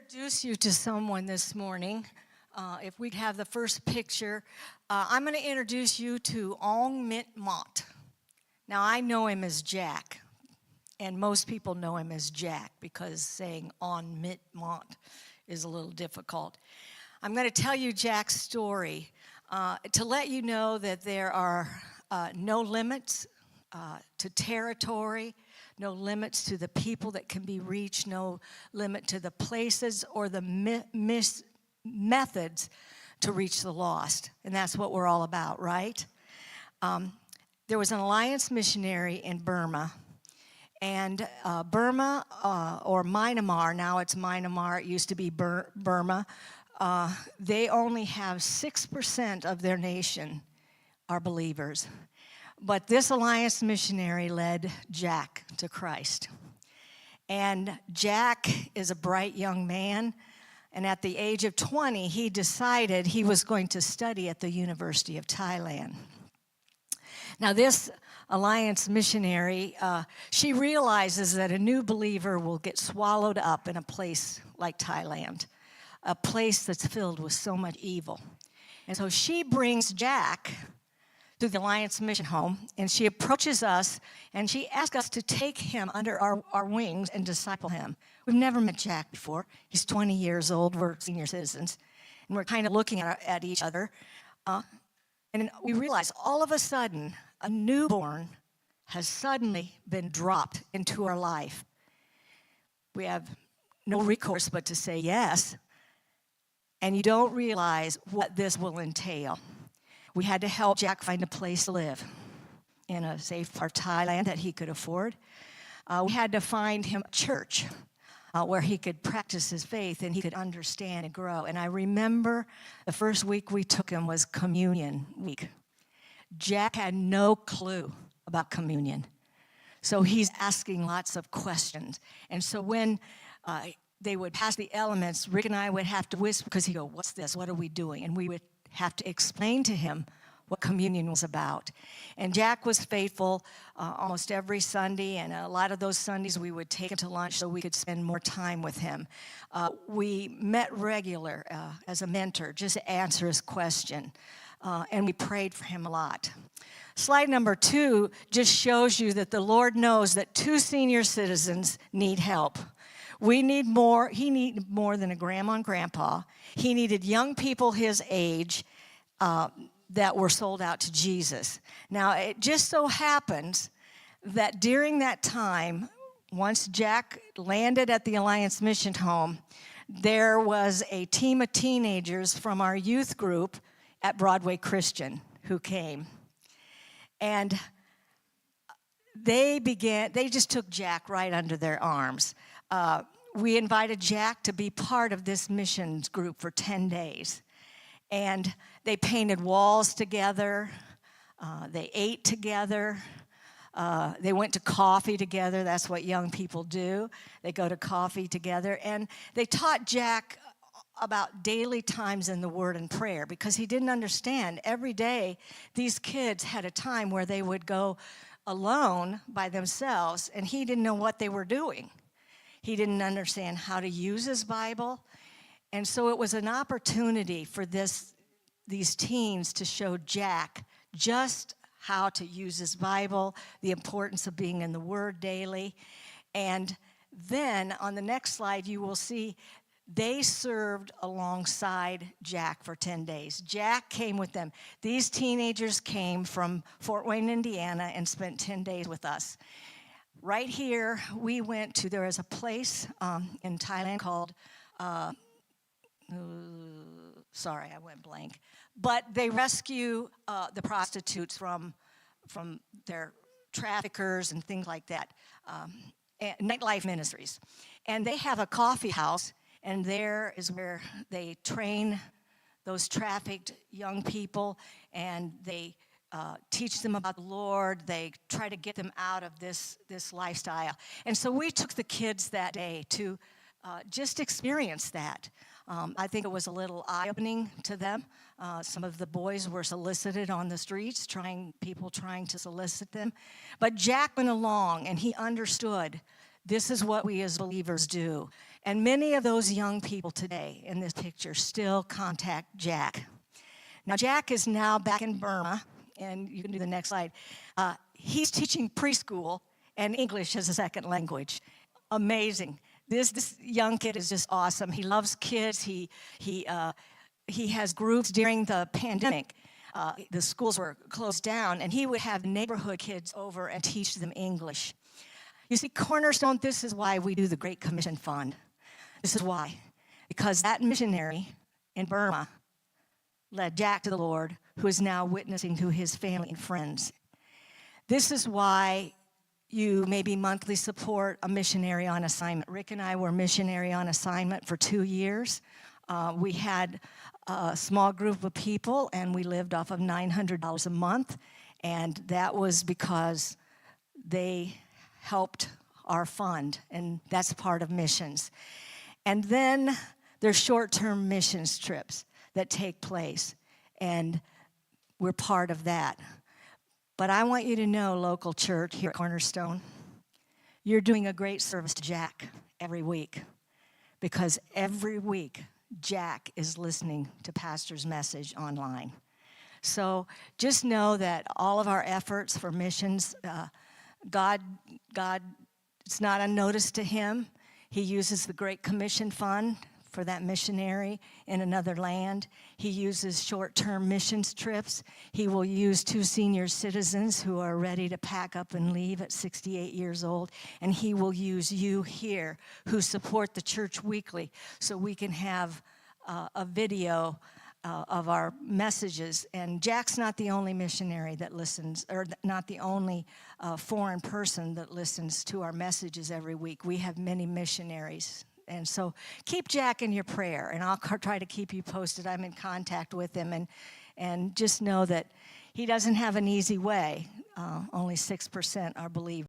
Introduce you to someone this morning. If we'd have the first picture, I'm going to introduce you to Ong Mit Mott. Now, I know him as Jack, and most people know him as Jack because saying On Mit Mott is a little difficult. I'm going to tell you Jack's story to let you know that there are no limits to territory, no limits to the people that can be reached, no limit to the places or the methods to reach the lost. And that's what we're all about, right? There was an alliance missionary in Burma. And Burma, or Myanmar, now it's Myanmar, it used to be Burma, they only have 6% of their nation are believers. But this alliance missionary led Jack to Christ. And Jack is a bright young man, and at the age of 20, he decided he was going to study at the University of Thailand. Now, this alliance missionary, she realizes that a new believer will get swallowed up in a place like Thailand, a place that's filled with so much evil. And so she brings Jack to the Alliance Mission Home, and she approaches us, and she asks us to take him under our wings and disciple him. We've never met Jack before. He's 20 years old. We're senior citizens, and we're kind of looking at each other. And we realize all of a sudden, a newborn has suddenly been dropped into our life. We have no recourse but to say yes, and you don't realize what this will entail. We had to help Jack find a place to live in a safe part of Thailand that he could afford. We had to find him a church where he could practice his faith and he could understand and grow. And I remember the first week we took him was communion week. Jack had no clue about communion. So he's asking lots of questions. And so when they would pass the elements, Rick and I would have to whisper because he'd go, "What's this? What are we doing?" And we would have to explain to him what communion was about. And Jack was faithful almost every Sunday, and a lot of those Sundays we would take him to lunch so we could spend more time with him. We met regular as a mentor just to answer his question, and we prayed for him a lot. Slide number 2 just shows you that the Lord knows that 2 senior citizens need help. He needed more than a grandma and grandpa. He needed young people his age that were sold out to Jesus. Now, it just so happens that during that time, once Jack landed at the Alliance Mission Home, there was a team of teenagers from our youth group at Broadway Christian who came. And they just took Jack right under their arms. We invited Jack to be part of this missions group for 10 days. And they painted walls together. They ate together. They went to coffee together. That's what young people do. They go to coffee together. And they taught Jack about daily times in the Word and prayer because he didn't understand. Every day, these kids had a time where they would go alone by themselves, and he didn't know what they were doing. He didn't understand how to use his Bible. And so it was an opportunity for these teens to show Jack just how to use his Bible, the importance of being in the Word daily. And then on the next slide, you will see they served alongside Jack for 10 days. Jack came with them. These teenagers came from Fort Wayne, Indiana, and spent 10 days with us. Right here, we went to, there is a place in Thailand called, sorry, I went blank. But they rescue the prostitutes from their traffickers and things like that, nightlife ministries. And they have a coffee house, and there is where they train those trafficked young people, and they teach them about the Lord. They try to get them out of this lifestyle. And so we took the kids that day to just experience that. I think it was a little eye-opening to them. Some of the boys were solicited on the streets, people trying to solicit them. But Jack went along, and he understood This is what we as believers do. And many of those young people today in this picture still contact Jack. Now, Jack is now back in Burma, and you can do the next slide. He's teaching preschool and English as a second language. Amazing. This young kid is just awesome. He loves kids. He has groups during the pandemic. The schools were closed down, and he would have neighborhood kids over and teach them English. You see, Cornerstone, this is why we do the Great Commission Fund. This is why. Because that missionary in Burma led Jack to the Lord, who is now witnessing to his family and friends. This is why you maybe monthly support a missionary on assignment. Rick and I were missionary on assignment for 2 years. We had a small group of people, and we lived off of $900 a month, and that was because they helped our fund, and that's part of missions. And then there's short-term missions trips that take place, and we're part of that. But I want you to know, local church here at Cornerstone, you're doing a great service to Jack every week, because every week Jack is listening to Pastor's message online. So just know that all of our efforts for missions, God, it's not unnoticed to him. He uses the Great Commission Fund for that missionary in another land. He uses short-term missions trips. He will use 2 senior citizens who are ready to pack up and leave at 68 years old. And he will use you here who support the church weekly so we can have a video of our messages. And Jack's not the only missionary that listens, or not the only foreign person that listens to our messages every week. We have many missionaries. And so keep Jack in your prayer, and I'll try to keep you posted. I'm in contact with him, and just know that he doesn't have an easy way. Only 6% are believers.